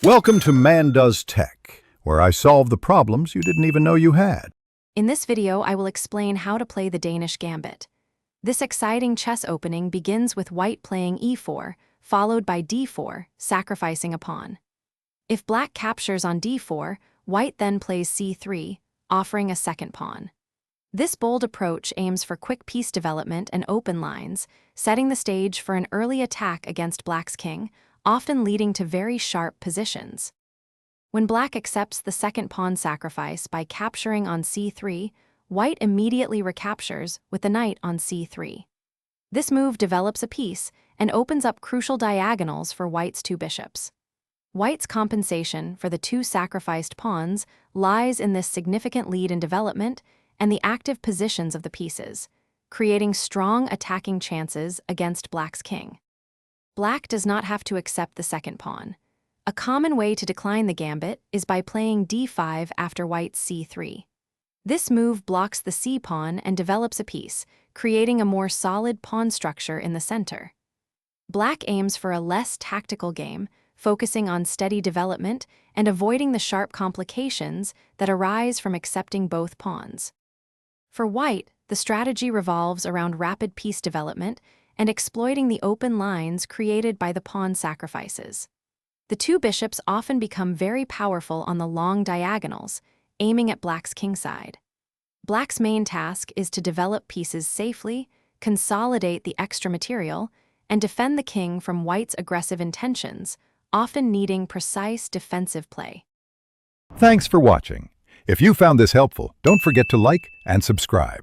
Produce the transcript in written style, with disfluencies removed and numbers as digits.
Welcome to Man Does Tech, where I solve the problems you didn't even know you had. In this video, I will explain how to play the Danish Gambit. This exciting chess opening begins with white playing e4, followed by d4, sacrificing a pawn. If black captures on d4, white then plays c3, offering a second pawn. This bold approach aims for quick piece development and open lines, setting the stage for an early attack against black's king, often leading to very sharp positions. When black accepts the second pawn sacrifice by capturing on c3, white immediately recaptures with the knight on c3. This move develops a piece and opens up crucial diagonals for white's two bishops. White's compensation for the two sacrificed pawns lies in this significant lead in development and the active positions of the pieces, creating strong attacking chances against black's king. Black does not have to accept the second pawn. A common way to decline the gambit is by playing d5 after white's c3. This move blocks the c-pawn and develops a piece, creating a more solid pawn structure in the center. Black aims for a less tactical game, focusing on steady development and avoiding the sharp complications that arise from accepting both pawns. For white, the strategy revolves around rapid piece development and exploiting the open lines created by the pawn sacrifices. The two bishops often become very powerful on the long diagonals, aiming at black's kingside. Black's main task is to develop pieces safely, consolidate the extra material, and defend the king from white's aggressive intentions, often needing precise defensive play. Thanks for watching. If you found this helpful, don't forget to like and subscribe.